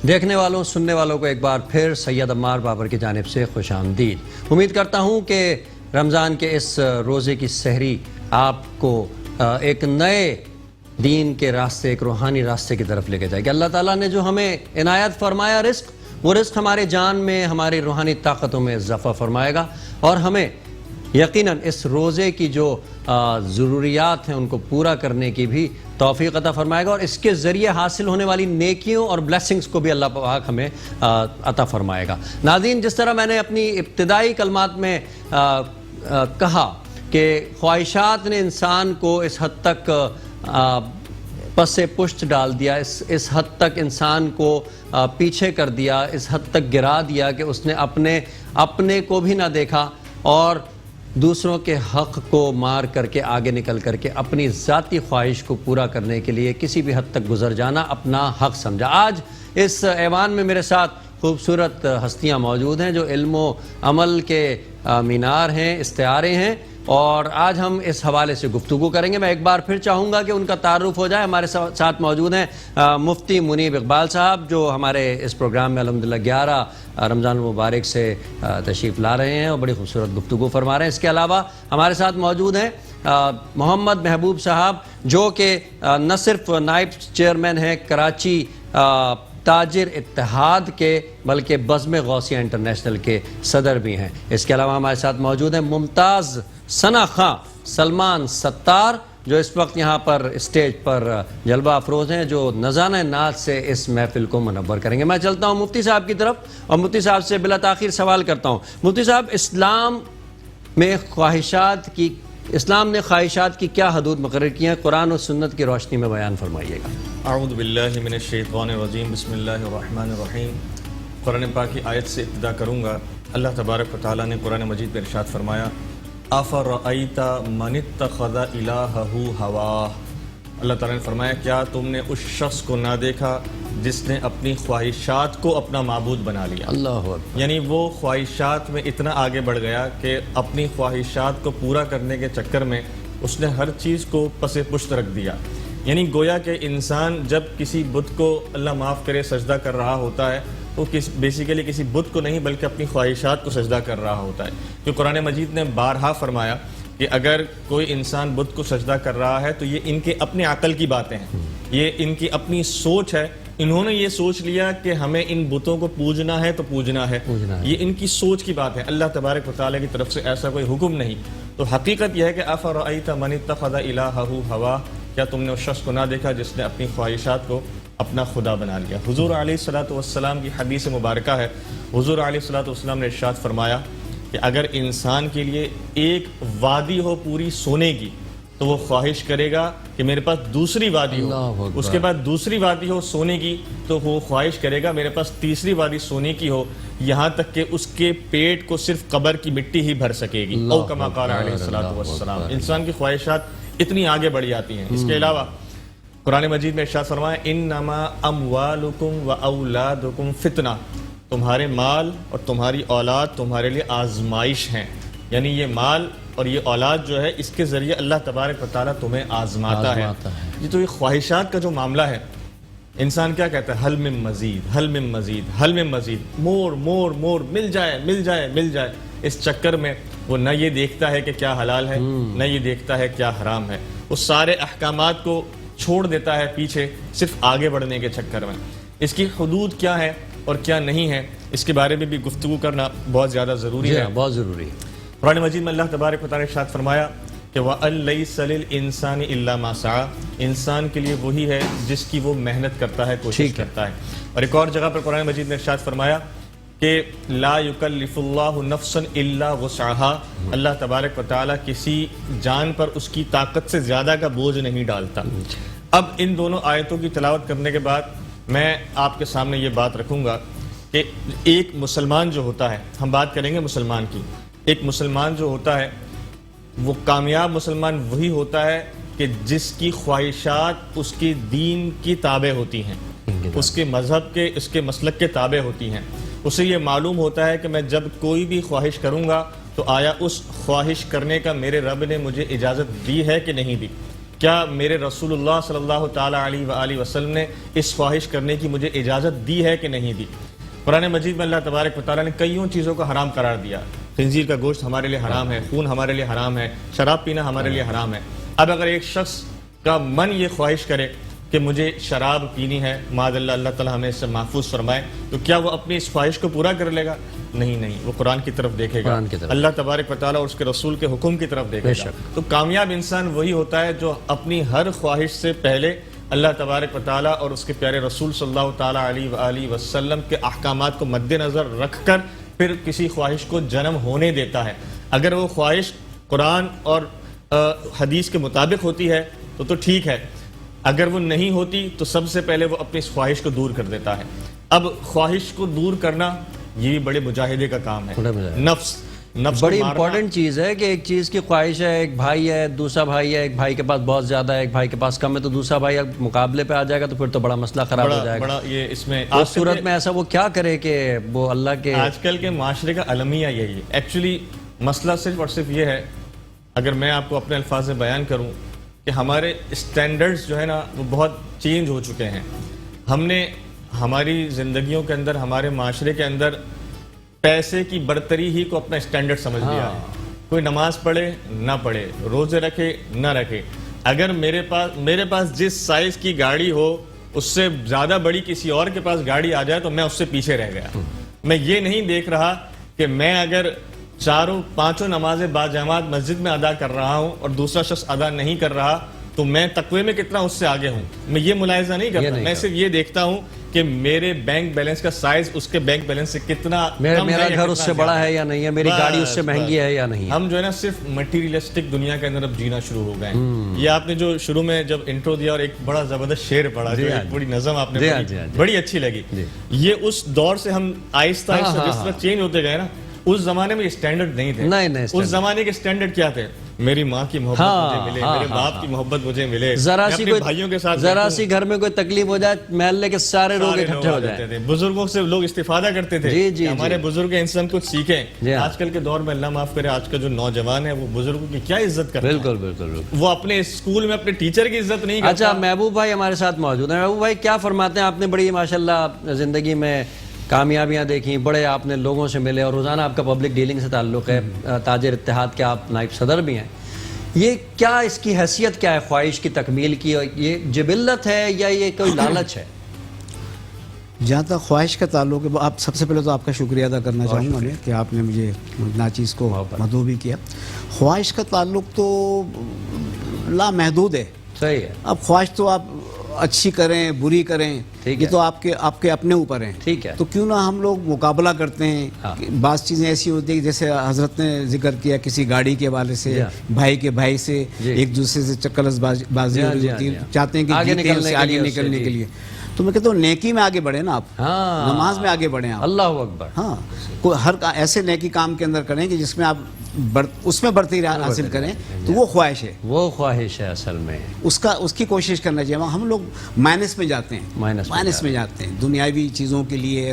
دیکھنے والوں سننے والوں کو ایک بار پھر سید عمار بابر کی جانب سے خوش آمدید۔ امید کرتا ہوں کہ رمضان کے اس روزے کی سحری آپ کو ایک نئے دین کے راستے، ایک روحانی راستے کی طرف لے کے جائے گی۔ اللہ تعالیٰ نے جو ہمیں عنایت فرمایا رزق، وہ رزق ہمارے جان میں، ہماری روحانی طاقتوں میں اضافہ فرمائے گا، اور ہمیں یقیناً اس روزے کی جو ضروریات ہیں ان کو پورا کرنے کی بھی توفیق عطا فرمائے گا، اور اس کے ذریعے حاصل ہونے والی نیکیوں اور بلیسنگز کو بھی اللہ پاک ہمیں عطا فرمائے گا۔ ناظرین، جس طرح میں نے اپنی ابتدائی کلمات میں کہا کہ خواہشات نے انسان کو اس حد تک پس پشت ڈال دیا، اس حد تک انسان کو پیچھے کر دیا، اس حد تک گرا دیا کہ اس نے اپنے کو بھی نہ دیکھا اور دوسروں کے حق کو مار کر کے آگے نکل کر کے اپنی ذاتی خواہش کو پورا کرنے کے لیے کسی بھی حد تک گزر جانا اپنا حق سمجھا۔ آج اس ایوان میں میرے ساتھ خوبصورت ہستیاں موجود ہیں جو علم و عمل کے مینار ہیں، استعارے ہیں، اور آج ہم اس حوالے سے گفتگو کریں گے۔ میں ایک بار پھر چاہوں گا کہ ان کا تعارف ہو جائے۔ ہمارے ساتھ موجود ہیں مفتی منیب اقبال صاحب، جو ہمارے اس پروگرام میں الحمدللہ 11 رمضان المبارک سے تشریف لا رہے ہیں اور بڑی خوبصورت گفتگو فرما رہے ہیں۔ اس کے علاوہ ہمارے ساتھ موجود ہیں محمد محبوب صاحب، جو کہ نہ صرف نائب چیئرمین ہیں کراچی تاجر اتحاد کے، بلکہ بزم غوثیہ انٹرنیشنل کے صدر بھی ہیں۔ اس کے علاوہ ہمارے ساتھ موجود ہیں ممتاز ثنا خاں سلمان ستار، جو اس وقت یہاں پر اسٹیج پر جلوہ افروز ہیں، جو نذرانہ ناز سے اس محفل کو منور کریں گے۔ میں چلتا ہوں مفتی صاحب کی طرف اور مفتی صاحب سے بلا تاخیر سوال کرتا ہوں۔ مفتی صاحب، اسلام نے خواہشات کی کیا حدود مقرر کی ہیں؟ قرآن و سنت کی روشنی میں بیان فرمائیے گا۔ اعوذ باللہ من الشیطان الرجیم، بسم اللہ الرحمن الرحیم۔ قرآن پاک کی آیت سے ابتدا کروں گا۔ اللہ تبارک و تعالیٰ نے قرآن مجید میں ارشاد فرمایا، افرأیت من اتخذ الہہ ہواہ۔ اللہ تعالیٰ نے فرمایا، کیا تم نے اس شخص کو نہ دیکھا جس نے اپنی خواہشات کو اپنا معبود بنا لیا؟ اللہ اکبر۔ یعنی وہ خواہشات میں اتنا آگے بڑھ گیا کہ اپنی خواہشات کو پورا کرنے کے چکر میں اس نے ہر چیز کو پس پشت رکھ دیا۔ یعنی گویا کہ انسان جب کسی بت کو، اللہ معاف کرے، سجدہ کر رہا ہوتا ہے، وہ بیسیکلی کسی بت کو نہیں بلکہ اپنی خواہشات کو سجدہ کر رہا ہوتا ہے۔ جو قرآن مجید نے بارہا فرمایا کہ اگر کوئی انسان بت کو سجدہ کر رہا ہے تو یہ ان کے اپنے عقل کی باتیں ہیں، یہ ان کی اپنی سوچ ہے۔ انہوں نے یہ سوچ لیا کہ ہمیں ان بتوں کو پوجنا ہے تو پوجنا ہے، یہ ان کی سوچ کی بات ہے۔ اللہ تبارک و تعالیٰ کی طرف سے ایسا کوئی حکم نہیں۔ تو حقیقت یہ ہے کہ افرأیت من اتخذ الہہ ہواہ، کیا تم نے اس شخص کو نہ دیکھا جس نے اپنی خواہشات کو اپنا خدا بنا لیا؟ حضور علیہ الصلوۃ والسلام کی حدیث مبارکہ ہے، حضور علیہ الصلوۃ والسلام نے ارشاد فرمایا کہ اگر انسان کے لیے ایک وادی ہو پوری سونے کی تو وہ خواہش کرے گا کہ میرے پاس دوسری وادی ہو، اس کے بعد دوسری وادی ہو سونے کی تو وہ خواہش کرے گا میرے پاس تیسری وادی سونے کی ہو، یہاں تک کہ اس کے پیٹ کو صرف قبر کی مٹی ہی بھر سکے گی۔ او کما قال علیہ الصلوۃ والسلام۔ انسان کی خواہشات اتنی آگے بڑھ جاتی ہیں۔ اس کے علاوہ قرآن مجید میں ارشاد فرمایا، انما اموالکم و اولادکم فتنہ، تمہارے مال اور تمہاری اولاد تمہارے لیے آزمائش ہیں۔ یعنی یہ مال اور یہ اولاد جو ہے، اس کے ذریعے اللہ تبارک و تعالیٰ تمہیں آزماتا ہے۔ یہ تو یہ خواہشات کا جو معاملہ ہے، انسان کیا کہتا ہے؟ حل من مزید، حل من مزید، حل من مزید، مور مور مور، مل جائے مل جائے مل جائے۔ اس چکر میں وہ نہ یہ دیکھتا ہے کہ کیا حلال ہے، نہ یہ دیکھتا ہے کیا حرام ہے۔ وہ سارے احکامات کو چھوڑ دیتا ہے پیچھے، صرف آگے بڑھنے کے چکر میں۔ اس کی حدود کیا ہے اور کیا نہیں ہے، اس کے بارے میں بھی گفتگو کرنا بہت زیادہ ضروری ہے، بہت ضروری ہے۔ قرآن مجید میں اللہ تبارک و تعالیٰ نے ارشاد فرمایا کہ وَأَن لَيْسَ لِلْإِنسَانِ إِلَّا مَا سَعَىٰ، انسان کے لیے وہی ہے جس کی وہ محنت کرتا ہے، کوشش کرتا ہے۔ اور ایک اور جگہ پر قرآن مجید نے ارشاد فرمایا کہ لا یکلف اللہ نفسا الا وسعها، اللہ تبارک و تعالیٰ کسی جان پر اس کی طاقت سے زیادہ کا بوجھ نہیں ڈالتا۔ اب ان دونوں آیتوں کی تلاوت کرنے کے بعد میں آپ کے سامنے یہ بات رکھوں گا کہ ایک مسلمان جو ہوتا ہے، ہم بات کریں گے مسلمان کی، ایک مسلمان جو ہوتا ہے وہ کامیاب مسلمان وہی ہوتا ہے کہ جس کی خواہشات اس کے دین کی تابع ہوتی ہیں، اس کے مذہب کے، اس کے مسلک کے تابع ہوتی ہیں۔ اسے یہ معلوم ہوتا ہے کہ میں جب کوئی بھی خواہش کروں گا تو آیا اس خواہش کرنے کا میرے رب نے مجھے اجازت دی ہے کہ نہیں دی۔ کیا میرے رسول اللہ صلی اللہ تعالیٰ علیہ وآلہ وسلم نے اس خواہش کرنے کی مجھے اجازت دی ہے کہ نہیں دی؟ قرآن مجید میں اللہ تبارک و تعالیٰ نے کئیوں چیزوں کو حرام قرار دیا. خنزیر کا گوشت ہمارے لیے حرام ہے, خون ہمارے لیے حرام ہے, شراب پینا ہمارے لیے حرام ہے. اب اگر ایک شخص کا من یہ خواہش کرے کہ مجھے شراب پینی ہے, معاذ اللہ, اللہ تعالیٰ ہمیں اس سے محفوظ فرمائے, تو کیا وہ اپنی اس خواہش کو پورا کر لے گا؟ نہیں, وہ قرآن کی طرف دیکھے گا, اللہ تبارک و تعالیٰ اور اس کے رسول کے حکم کی طرف دیکھے گا. تو کامیاب انسان وہی ہوتا ہے جو اپنی ہر خواہش سے پہلے اللہ تبارک و تعالیٰ اور اس کے پیارے رسول صلی اللہ تعالیٰ علیہ وآلہ وسلم کے احکامات کو مد نظر رکھ کر پھر کسی خواہش کو جنم ہونے دیتا ہے. اگر وہ خواہش قرآن اور حدیث کے مطابق ہوتی ہے تو ٹھیک ہے, اگر وہ نہیں ہوتی تو سب سے پہلے وہ اپنی اس خواہش کو دور کر دیتا ہے. اب خواہش کو دور کرنا یہ بھی بڑے مجاہدے کا کام ہے. نفس بڑی امپورٹنٹ چیز ہے کہ ایک چیز کی خواہش ہے, ایک بھائی ہے, دوسرا بھائی ہے, ایک بھائی کے پاس بہت زیادہ ہے, ایک بھائی کے پاس کم ہے, تو دوسرا بھائی مقابلے پہ آ جائے گا تو پھر تو بڑا مسئلہ خراب ہو جائے گا. یہ اس میں اس صورت میں ایسا وہ کیا کرے کہ وہ اللہ کے آج کل کے معاشرے کا المیہ یہی ہے. ایکچولی مسئلہ صرف اور صرف یہ ہے, اگر میں آپ کو اپنے الفاظ میں بیان کروں, کہ ہمارے اسٹینڈرڈز جو ہے نا وہ بہت چینج ہو چکے ہیں. ہم نے ہماری زندگیوں کے اندر, ہمارے معاشرے کے اندر پیسے کی برتری ہی کو اپنا اسٹینڈرڈ سمجھ لیا ہے. کوئی نماز پڑھے نہ پڑھے, روزے رکھے نہ رکھے, اگر میرے پاس جس سائز کی گاڑی ہو اس سے زیادہ بڑی کسی اور کے پاس گاڑی آ جائے تو میں اس سے پیچھے رہ گیا. میں یہ نہیں دیکھ رہا کہ میں اگر 4-5 نمازیں باجماعت مسجد میں ادا کر رہا ہوں اور دوسرا شخص ادا نہیں کر رہا تو میں تقوی میں کتنا اس سے آگے ہوں. میں یہ ملاحظہ نہیں کرتا, میں صرف یہ دیکھتا ہوں کہ میرے بینک بیلنس کا سائز اس کے بینک بیلنس سے کتنا میرا گھر اس سے بڑا ہے یا نہیں ہے, میری گاڑی اس سے مہنگی ہے یا نہیں. ہم جو ہے نا صرف مٹیریلسٹک دنیا کے اندر اب جینا شروع ہو گئے ہیں. یہ آپ نے جو شروع میں جب انٹرو دیا اور ایک بڑا زبردست شعر پڑھا, جو ایک بڑی نظم آپ نے پڑھی, بڑی اچھی لگی. یہ اس دور سے ہم آہستہ آہستہ جس طرح چینج ہوتے گئے نا, اس زمانے میں یہ اسٹینڈرڈ نہیں تھے. اس زمانے کے اسٹینڈرڈ کیا تھے؟ میری ماں کی محبت مجھے ملے, میرے باپ کی محبت مجھے ملے, بھائیوں کے ساتھ ذرا سی گھر میں کوئی تکلیف ہو جائے محلے کے سارے لوگ اکٹھے ہو جائیں. بزرگوں سے لوگ استفادہ کرتے تھے, ہمارے بزرگ ان سے ہم کچھ سیکھیں. آج کل کے دور میں اللہ معاف کرے, آج کا جو نوجوان ہے وہ بزرگوں کی کیا عزت کرتا ہے. بالکل وہ اپنے اسکول میں اپنے ٹیچر کی عزت نہیں کرتا. اچھا, محبوب بھائی ہمارے ساتھ موجود ہیں. محبوب بھائی کیا فرماتے ہیں؟ آپ نے بڑی ماشاءاللہ زندگی میں کامیابیاں دیکھیں, بڑے آپ نے لوگوں سے ملے اور روزانہ آپ کا پبلک ڈیلنگ سے تعلق ہے, تاجر اتحاد کے آپ نائب صدر بھی ہیں. یہ کیا اس کی حیثیت کیا ہے خواہش کی تکمیل کی؟ یہ جبلت ہے یا یہ کوئی لالچ ہے؟ جہاں تک خواہش کا تعلق ہے, آپ سب سے پہلے تو آپ کا شکریہ ادا کرنا چاہوں گا کہ آپ نے مجھے ناچیز کو مدعو بھی کیا. خواہش کا تعلق تو لامحدود ہے. صحیح ہے. اب خواہش تو آپ اچھی کریں بری کریں, یہ تو آپ کے اپنے اوپر ہیں. ٹھیک ہے. تو کیوں نہ ہم لوگ مقابلہ کرتے ہیں. بعض چیزیں ایسی ہوتی ہیں جیسے حضرت نے ذکر کیا کسی گاڑی کے حوالے سے, بھائی کے بھائی سے ایک دوسرے سے چکلس بازی ہوتی ہے, چاہتے ہیں کہ جیتے ہیں آگے نکلنے کے لیے. تو میں کہتا ہوں نیکی میں آگے بڑھیں نا آپ, نماز میں آگے بڑھیں آپ. اللہ اکبر. ہاں, ہر ایسے نیکی کام کے اندر کریں کہ جس میں آپ اس میں بڑھتی حاصل کریں, تو وہ خواہش ہے. وہ خواہش ہے اصل میں, اس کی کوشش کرنا چاہیے. ہم لوگ مائنس میں جاتے ہیں, مائنس میں جاتے ہیں دنیاوی چیزوں کے لیے,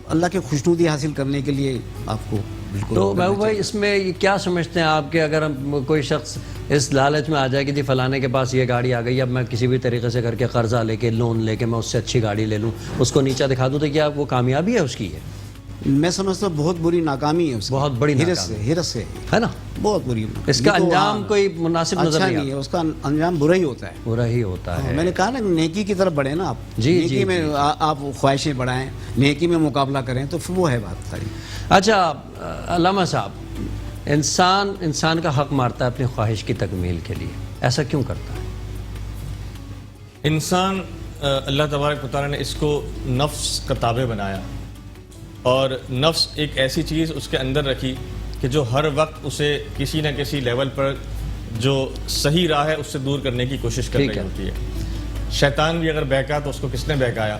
اللہ کی خوشنودی حاصل کرنے کے لیے آپ کو بالکل. تو محبوب بھائی اس میں کیا سمجھتے ہیں آپ کہ اگر کوئی شخص اس لالچ میں آ جائے کہ جی فلانے کے پاس یہ گاڑی آ گئی, اب میں کسی بھی طریقے سے کر کے قرضہ لے کے لون لے کے میں اس سے اچھی گاڑی لے لوں, اس کو نیچا دکھا دوں, تو کیا وہ کامیابی ہے اس کی؟ میں سمجھتا ہوں بہت بری ناکامی ہے اس کی, بہت بڑی ہرس سے ہے نا, بہت بری. اس کا انجام کوئی مناسب نظر نہیں ہے, اس کا انجام برا ہی ہوتا ہے. برا ہی ہوتا ہے. میں نے کہا نا نیکی کی طرف بڑھیں نا آپ, نیکی میں آپ خواہشیں بڑھائیں, نیکی میں مقابلہ کریں, تو پھر وہ ہے بات ساری. اچھا علامہ صاحب, انسان کا حق مارتا ہے اپنی خواہش کی تکمیل کے لیے, ایسا کیوں کرتا ہے؟ انسان, اللہ تبارک و تعالیٰ نے اس کو نفس کا تابع بنایا, اور نفس ایک ایسی چیز اس کے اندر رکھی کہ جو ہر وقت اسے کسی نہ کسی لیول پر جو صحیح راہ ہے اس سے دور کرنے کی کوشش کر رہی ہوتی ہے. شیطان بھی اگر بہکا تو اس کو کس نے بہکایا؟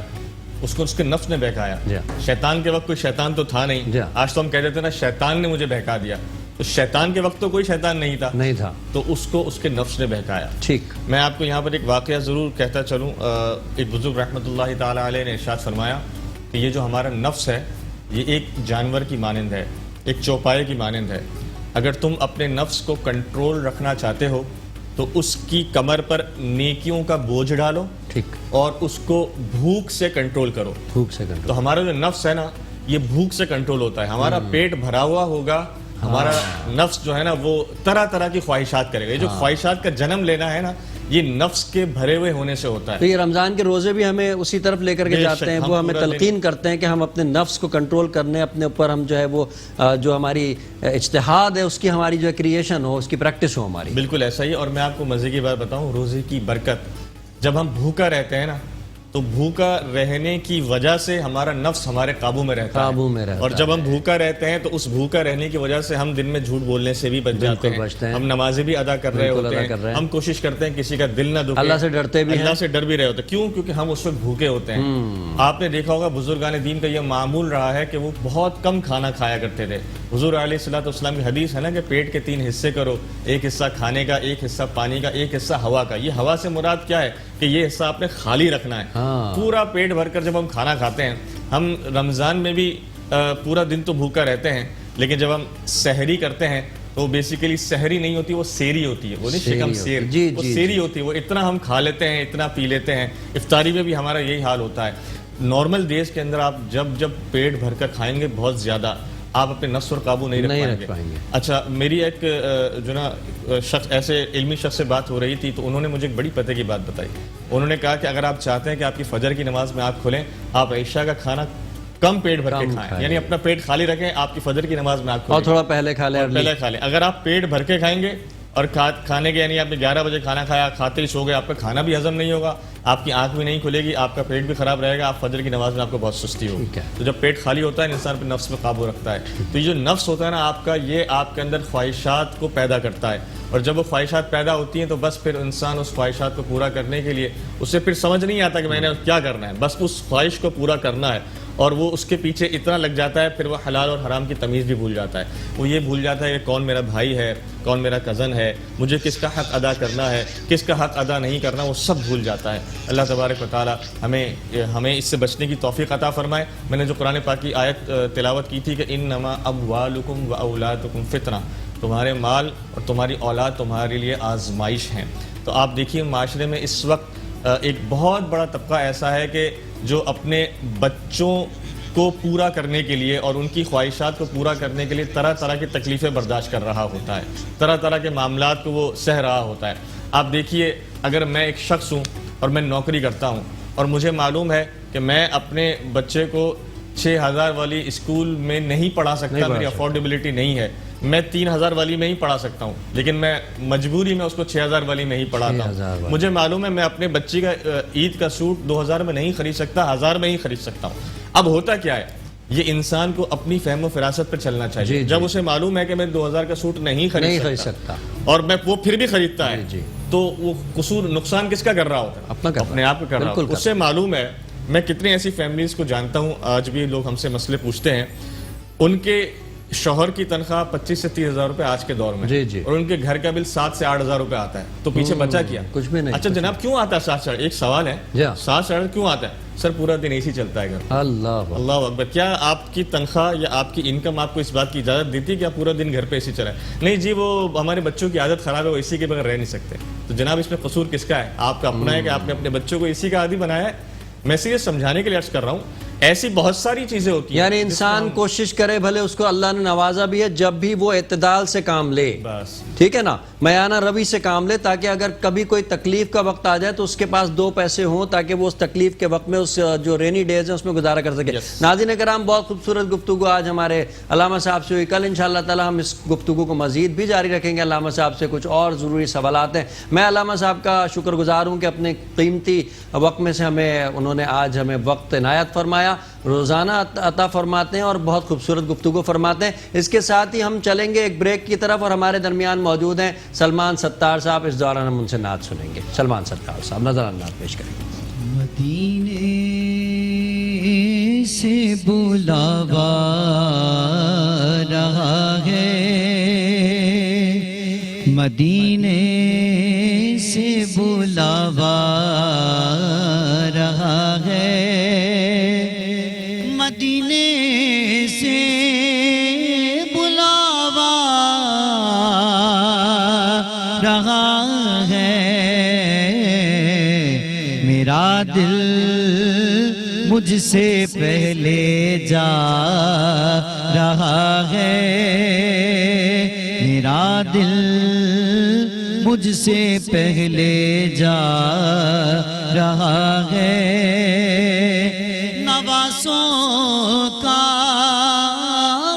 اس کو اس کے نفس نے بہکایا. شیطان کے وقت کوئی شیطان تو تھا نہیں. آج تو ہم کہہ دیتے نا شیطان نے مجھے بہکا دیا, تو شیطان کے وقت تو کوئی شیطان نہیں تھا, تو اس کو اس کے نفس نے بہکایا. ٹھیک. میں آپ کو یہاں پر ایک واقعہ ضرور کہتا چلوں. ایک بزرگ رحمۃ اللہ تعالیٰ علیہ نے ارشاد فرمایا کہ یہ جو ہمارا نفس ہے یہ ایک جانور کی مانند ہے, ایک چوپائے کی مانند ہے. اگر تم اپنے نفس کو کنٹرول رکھنا چاہتے ہو تو اس کی کمر پر نیکیوں کا بوجھ ڈالو ٹھیک اور اس کو بھوک سے کنٹرول کرو. بھوک سے کنٹرول. تو ہمارا جو نفس ہے نا یہ بھوک سے کنٹرول ہوتا ہے. ہمارا پیٹ بھرا ہوا ہوگا, ہمارا نفس جو ہے نا وہ طرح طرح کی خواہشات کرے گا. یہ جو خواہشات کا جنم لینا ہے نا یہ نفس کے بھرے ہوئے ہونے سے ہوتا ہے. تو یہ رمضان کے روزے بھی ہمیں اسی طرف لے کر کے جاتے ہیں, وہ ہمیں تلقین کرتے ہیں کہ ہم اپنے نفس کو کنٹرول کرنے, اپنے اوپر ہم جو ہے وہ جو ہماری اجتہاد ہے اس کی ہماری جو ہے کریشن ہو, اس کی پریکٹس ہو ہماری. بالکل ایسا ہی. اور میں آپ کو مزے کی بات بتاؤں, روزے کی برکت, جب ہم بھوکا رہتے ہیں نا تو بھوکا رہنے کی وجہ سے ہمارا نفس ہمارے قابو میں رہتا ہے. اور جب ہم بھوکا رہتے ہیں تو اس بھوکا رہنے کی وجہ سے ہم دن میں جھوٹ بولنے سے بھی بچ جاتے ہیں, ہم نمازیں بھی ادا کر رہے ہوتے ہیں, ہم کوشش کرتے ہیں کسی کا دل نہ دکھے, اللہ سے ڈرتے بھی ہیں, اللہ سے ڈر بھی رہے ہوتے ہیں. کیوں؟ کیونکہ ہم اس وقت بھوکے ہوتے ہیں. آپ نے دیکھا ہوگا بزرگان دین کا یہ معمول رہا ہے کہ وہ بہت کم کھانا کھایا کرتے تھے. حضور علیہ الصلوۃ والسلام کی حدیث ہے نا کہ پیٹ کے 3 حصے کرو, ایک حصہ کھانے کا, ایک حصہ پانی کا, ایک حصہ ہوا کا. یہ ہوا سے مراد کیا ہے کہ یہ حصہ آپ نے خالی رکھنا ہے. پورا پیٹ بھر کر جب ہم کھانا کھاتے ہیں, ہم رمضان میں بھی پورا دن تو بھوکا رہتے ہیں, لیکن جب ہم سحری کرتے ہیں تو بیسیکلی سحری نہیں ہوتی, وہ سیری ہوتی ہے. وہ نہیں شکم سیر, وہ سیری ہوتی ہے. وہ اتنا ہم کھا لیتے ہیں, اتنا پی لیتے ہیں. افطاری میں بھی ہمارا یہی حال ہوتا ہے. نارمل ڈیز کے اندر آپ جب پیٹ بھر کر کھائیں گے بہت زیادہ, آپ اپنے نفس اور قابو نہیں رکھ پائیں گے. اچھا, میری ایک جو نا شخص, ایسے علمی شخص سے بات ہو رہی تھی, تو انہوں نے مجھے ایک بڑی پتے کی بات بتائی. انہوں نے کہا کہ اگر آپ چاہتے ہیں کہ آپ کی فجر کی نماز میں آنکھ کھولیں, آپ عشاء کا کھانا کم پیٹ بھر کے کھائیں, یعنی اپنا پیٹ خالی رکھیں, آپ کی فجر کی نماز میں آنکھ کھولیں, اور تھوڑا پہلے کھا لیں. اگر آپ پیٹ بھر کے کھائیں گے اور کھانے کے یعنی آپ نے 11 بجے کھانا کھایا, کھاتے ہی سو گئے, آپ کا کھانا بھی ہضم نہیں ہوگا, آپ کی آنکھ بھی نہیں کھلے گی, آپ کا پیٹ بھی خراب رہے گا, آپ فجر کی نماز میں آپ کو بہت سستی ہوگی. تو جب پیٹ خالی ہوتا ہے انسان پہ نفس میں قابو رکھتا ہے. تو یہ جو نفس ہوتا ہے نا آپ کا, یہ آپ کے اندر خواہشات کو پیدا کرتا ہے, اور جب وہ خواہشات پیدا ہوتی ہیں تو بس پھر انسان اس خواہشات کو پورا کرنے کے لیے اسے پھر سمجھ نہیں آتا کہ میں نے کیا کرنا ہے, بس اس خواہش کو پورا کرنا ہے, اور وہ اس کے پیچھے اتنا لگ جاتا ہے, پھر وہ حلال اور حرام کی تمیز بھی بھول جاتا ہے. وہ یہ بھول جاتا ہے کہ کون میرا بھائی ہے, کون میرا کزن ہے, مجھے کس کا حق ادا کرنا ہے, کس کا حق ادا نہیں کرنا, وہ سب بھول جاتا ہے. اللہ تبارک و تعالی ہمیں اس سے بچنے کی توفیق عطا فرمائے. میں نے جو قرآن پاک کی آیت تلاوت کی تھی کہ انما اموالکم و اولادکم فتنہ, تمہارے مال اور تمہاری اولاد تمہارے لیے آزمائش ہیں. تو آپ دیکھیے معاشرے میں اس وقت ایک بہت بڑا طبقہ ایسا ہے کہ جو اپنے بچوں کو پورا کرنے کے لیے اور ان کی خواہشات کو پورا کرنے کے لیے طرح طرح کی تکلیفیں برداشت کر رہا ہوتا ہے, طرح طرح کے معاملات کو وہ سہ رہا ہوتا ہے. آپ دیکھیے, اگر میں ایک شخص ہوں اور میں نوکری کرتا ہوں اور مجھے معلوم ہے کہ میں اپنے بچے کو 6000 والی اسکول میں نہیں پڑھا سکتا, میری افورڈیبلٹی نہیں ہے, میں 3000 والی میں ہی پڑھا سکتا ہوں, لیکن میں مجبوری میں اس کو 6000 والی میں ہی پڑھاتا ہوں. مجھے معلوم ہے میں اپنے بچی کا عید کا سوٹ 2000 میں نہیں خرید سکتا, 1000 میں ہی خرید سکتا ہوں. اب ہوتا کیا ہے, یہ انسان کو اپنی فہم و فراست پر چلنا چاہیے. جب اسے معلوم ہے کہ میں 2000 کا سوٹ نہیں خرید سکتا اور میں وہ پھر بھی خریدتا ہے, تو وہ قصور نقصان کس کا کر رہا ہوتا ہے؟ اپنے آپ کا کر رہا ہوتا ہے. اس سے معلوم ہے, میں کتنی ایسی فیملیز کو جانتا ہوں, آج بھی لوگ ہم سے مسئلے پوچھتے ہیں, ان کے شوہر کی تنخواہ 25 سے 30 ہزار روپے آج کے دور میں, اور ان کے گھر کا بل 7 سے 8 ہزار روپے آتا ہے, تو پیچھے بچا کیا؟ کچھ بھی نہیں. اچھا جناب, کیوں آتا ہے 7 سے 8؟ ایک سوال ہے, 7 سے 8 کیوں آتا ہے؟ سر پورا دن اے سی چلتا ہے گھر. اللہ اکبر. کیا آپ کی تنخواہ یا آپ کی انکم آپ کو اس بات کی اجازت دیتی ہے کہ آپ پورا دن گھر پہ اے سی چلائیں؟ نہیں جی, وہ ہمارے بچوں کی عادت خراب ہے, وہ اے سی کے بغیر رہ نہیں سکتے. تو جناب اس میں قصور کس کا ہے؟ آپ کا اپنا ہے کہ آپ نے اپنے بچوں کو اے سی کا عادی بنایا ہے. میں سے یہ سمجھانے کے لیے عرض کر رہا ہوں, ایسی بہت ساری چیزیں ہوتی ہیں. یعنی انسان کوشش کرے, بھلے اس کو اللہ نے نوازا بھی ہے, جب بھی وہ اعتدال سے کام لے, بس ٹھیک ہے نا, میانہ روی سے کام لے, تاکہ اگر کبھی کوئی تکلیف کا وقت آ جائے تو اس کے پاس 2 پیسے ہوں, تاکہ وہ اس تکلیف کے وقت میں اس جو رینی ڈیز ہیں اس میں گزارا کر سکے. ناظرین کرام, بہت خوبصورت گفتگو آج ہمارے علامہ صاحب سے ہوئی. کل انشاءاللہ تعالی ہم اس گفتگو کو مزید بھی جاری رکھیں گے. علامہ صاحب سے کچھ اور ضروری سوالات ہیں. میں علامہ صاحب کا شکر گزار ہوں کہ اپنے قیمتی وقت میں سے انہوں نے آج ہمیں وقت عنایت فرمایا. روزانہ عطا فرماتے ہیں اور بہت خوبصورت گفتگو فرماتے ہیں. اس کے ساتھ ہی ہم چلیں گے ایک بریک کی طرف, اور ہمارے درمیان موجود ہیں سلمان ستار صاحب. اس دوران ہم ان سے نعت سنیں گے. سلمان ستار صاحب نظر انداز پیش کریں گے. مدینے سے بلاوا رہا ہے, مدینے سے بلاوا رہا ہے, مدینے سے بلاوا رہا ہے. سے پہلے جا رہا ہے، میرا دل مجھ سے پہلے جا رہا ہے، نوازوں کا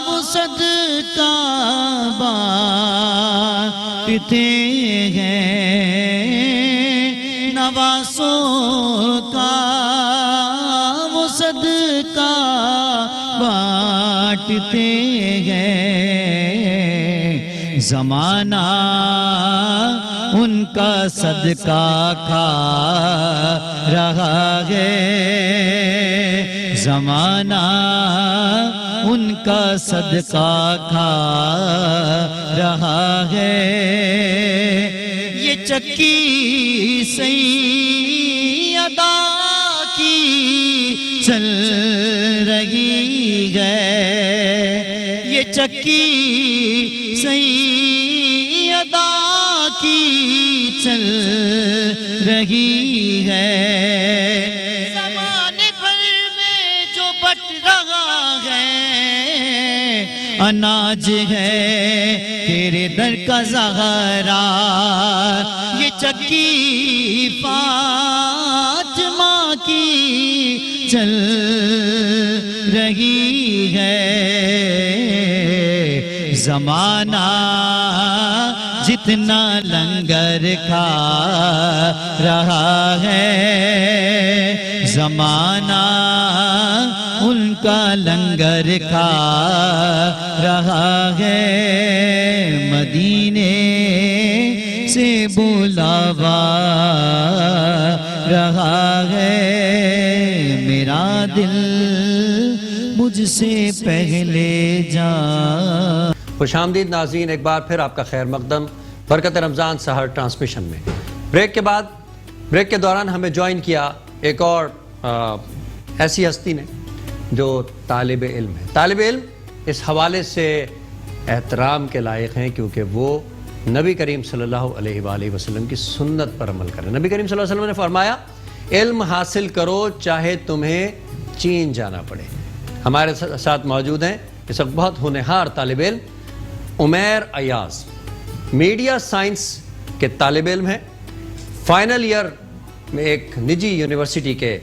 وہ صدقہ بانٹتے ہیں، نوازوں کا وہ صدقہ بانٹتے ہیں، زمانہ ان کا صدقہ کھا رہا ہے، زمانہ ان کا صدقہ کھا رہا ہے، یہ چکی سیدہ کی چل رہی ہے، یہ چکی سیدہ کی چل رہی ہے، زمانے بھر میں جو بٹ رہا ہے، اناج ہے تیرے در کا زہرا، یہ چکی فاطمہ کی چل رہی ہے، زمانہ جتنا لنگر کھا رہا ہے، زمانہ ان کا لنگر کھا رہا ہے، مدینے سے بلاوا رہا ہے، میرا دل مجھ سے پہلے جا۔ خوش آمدید ناظرین، ایک بار پھر آپ کا خیر مقدم برکت رمضان سحر ٹرانسمیشن میں۔ بریک کے بعد، بریک کے دوران ہمیں جوائن کیا ایک اور ایسی ہستی نے جو طالب علم ہے۔ طالب علم اس حوالے سے احترام کے لائق ہیں کیونکہ وہ نبی کریم صلی اللہ علیہ وآلہ وسلم کی سنت پر عمل کریں۔ نبی کریم صلی اللہ علیہ وسلم نے فرمایا علم حاصل کرو چاہے تمہیں چین جانا پڑے۔ ہمارے ساتھ موجود ہیں اس وقت بہت ہونہار طالب علم عمیر ایاز، میڈیا سائنس کے طالب علم ہیں، فائنل ایئر میں ایک نجی یونیورسٹی کے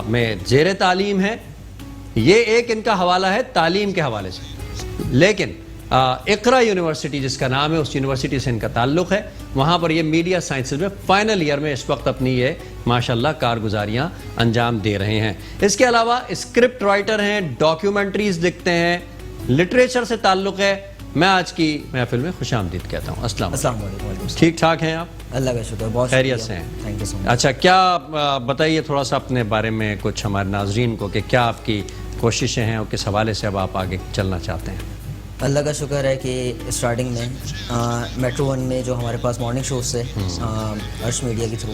میں زیر تعلیم ہے۔ یہ ایک ان کا حوالہ ہے تعلیم کے حوالے سے، لیکن اقرا یونیورسٹی جس کا نام ہے اس یونیورسٹی سے ان کا تعلق ہے، وہاں پر یہ میڈیا سائنسز میں فائنل ایئر میں اس وقت اپنی یہ ماشاءاللہ کارگزاریاں انجام دے رہے ہیں۔ اس کے علاوہ اسکرپٹ رائٹر ہیں، ڈاکیومنٹریز لکھتے ہیں، لٹریچر سے تعلق ہے۔ میں آج کی محفل میں خوش آمدید کہتا ہوں۔ السلام علیکم۔ ٹھیک ٹھاک ہیں آپ؟ اللہ کا شکر، بہت خیریت سے ہیں؟ تھینک یو سو مچ۔ اچھا، کیا بتائیے تھوڑا سا اپنے بارے میں کچھ ہمارے ناظرین کو کہ کیا آپ کی کوششیں ہیں اور کس حوالے سے اب آپ آگے چلنا چاہتے ہیں؟ اللہ کا شکر ہے کہ اسٹارٹنگ میں میٹرو ون میں جو ہمارے پاس مارننگ شوز سے ارش میڈیا کے تھرو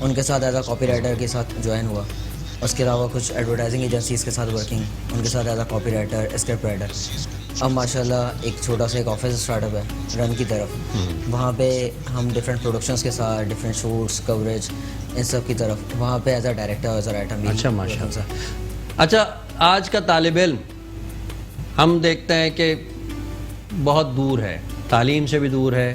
ان کے ساتھ ایز اے کاپی رائٹر کے ساتھ جوائن ہوا۔ اس کے علاوہ کچھ ایڈورٹائزنگ ایجنسیز کے ساتھ ورکنگ، ان کے ساتھ as a copy writer, script writer. اب ماشاءاللہ ایک چھوٹا سا ایک آفس اسٹارٹ اپ ہے رن کی طرف، وہاں پہ ہم ڈفرینٹ پروڈکشنس کے ساتھ ڈفرینٹ شوٹس، کوریج، ان سب کی طرف وہاں پہ as a director, as a writer. اچھا ماشاء اللہ۔ اچھا، آج کا طالب علم ہم دیکھتے ہیں کہ بہت دور ہے، تعلیم سے بھی دور ہے،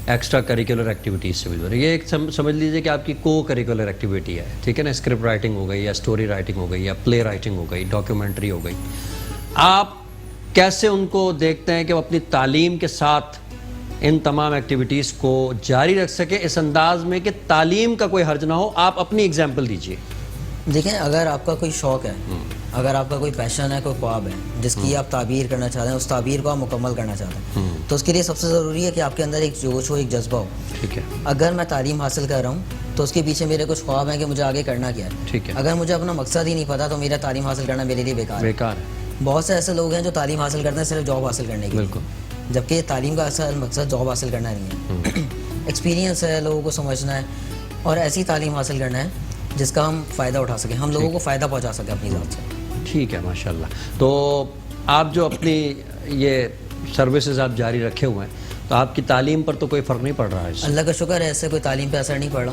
ایکسٹرا کریکولر ایکٹیویٹیز سے بھی دور ہے۔ یہ ایک سمجھ لیجئے کہ آپ کی کو کریکولر ایکٹیویٹی ہے، ٹھیک ہے نا؟ اسکرپٹ رائٹنگ ہو گئی یا اسٹوری رائٹنگ ہو گئی یا پلے رائٹنگ ہو گئی، ڈاکیومنٹری ہو گئی۔ آپ کیسے ان کو دیکھتے ہیں کہ وہ اپنی تعلیم کے ساتھ ان تمام ایکٹیویٹیز کو جاری رکھ سکے اس انداز میں کہ تعلیم کا کوئی حرج نہ ہو؟ آپ اپنی اگزامپل دیجئے۔ دیکھیں، اگر آپ کا کوئی شوق ہے، اگر آپ کا کوئی پیشن ہے، کوئی خواب ہے جس کی آپ تعبیر کرنا چاہتے ہیں، اس تعبیر کو آپ مکمل کرنا چاہتے ہیں، تو اس کے لیے سب سے ضروری ہے کہ آپ کے اندر ایک جوش ہو، ایک جذبہ ہو۔ ٹھیک ہے۔ اگر میں تعلیم حاصل کر رہا ہوں تو اس کے پیچھے میرے کچھ خواب ہیں کہ مجھے آگے کرنا کیا ہے۔ ٹھیک ہے۔ اگر مجھے اپنا مقصد ہی نہیں پتا تو میرا تعلیم حاصل کرنا میرے لیے بیکار بیکار ہے۔ بہت سے ایسے لوگ ہیں جو تعلیم حاصل کرتے ہیں صرف جاب حاصل کرنے کے لیے، بالکل، جبکہ تعلیم کا اصل مقصد جاب حاصل کرنا نہیں ہے۔ ایکسپیرینس ہے، لوگوں کو سمجھنا ہے اور ایسی تعلیم حاصل کرنا ہے جس کا ہم فائدہ اٹھا سکیں، ہم لوگوں کو فائدہ پہنچا سکیں اپنی ذات سے۔ ٹھیک ہے، ماشاءاللہ۔ تو آپ جو اپنی یہ سروسز آپ جاری رکھے ہوئے ہیں تو آپ کی تعلیم پر تو کوئی فرق نہیں پڑ رہا ہے؟ اللہ کا شکر ہے، ایسے کوئی تعلیم پہ اثر نہیں پڑ رہا۔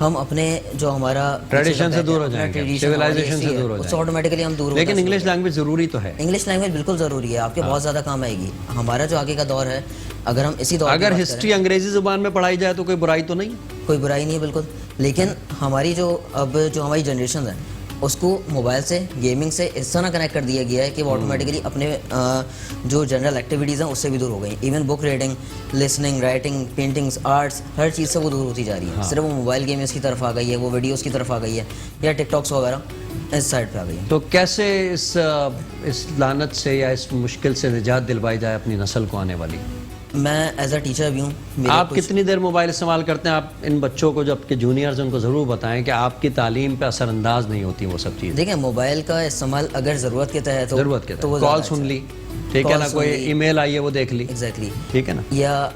ہم اپنے جو ہمارا ٹریڈیشن سے دور ہو جائیں گے, سویلائزیشن سے دور ہو اس سے جائیں آٹومیٹکلی ہم دور گے. ہو لیکن انگلش لینگویج ضروری تو ہے. انگلش لینگویج بالکل ضروری ہے, آپ کے بہت زیادہ کام آئے گی. ہمارا جو آگے کا دور ہے, اگر ہم اسی دور اگر ہسٹری انگریزی زبان میں پڑھائی جائے تو کوئی برائی تو نہیں؟ کوئی برائی نہیں ہے بالکل. لیکن ہماری جو ہماری جنریشن ہے اس کو موبائل سے, گیمنگ سے اس طرح کنیکٹ کر دیا گیا ہے کہ وہ آٹومیٹکلی اپنے جو جنرل ایکٹیویٹیز ہیں اس سے بھی دور ہو گئی. Even book reading, listening, writing, paintings, arts, ہر چیز سے وہ دور ہوتی جا رہی ہے. صرف وہ موبائل گیمز کی طرف آ گئی ہے, وہ ویڈیوز کی طرف آ گئی ہے, یا ٹک ٹاکس وغیرہ اس سائڈ پہ آ گئی ہے. تو کیسے اس لعنت سے یا اس مشکل سے نجات دلوائی جائے اپنی نسل کو آنے والی؟ میں ایز اے ٹیچر بھی ہوں. آپ کتنی دیر موبائل استعمال کرتے ہیں؟ آپ ان بچوں کو جو آپ کے جونیئرز ان کو ضرور بتائیں کہ آپ کی تعلیم پہ اثر انداز نہیں ہوتی وہ سب چیزیں. دیکھیں, موبائل کا استعمال اگر ضرورت کے تحت ہو, ضرورت کے تحت کال سن لی, ٹھیک ہے نا, کوئی ای میل آئی ہے وہ دیکھ لی, ایگزیکٹلی, ٹھیک ہے نا, یا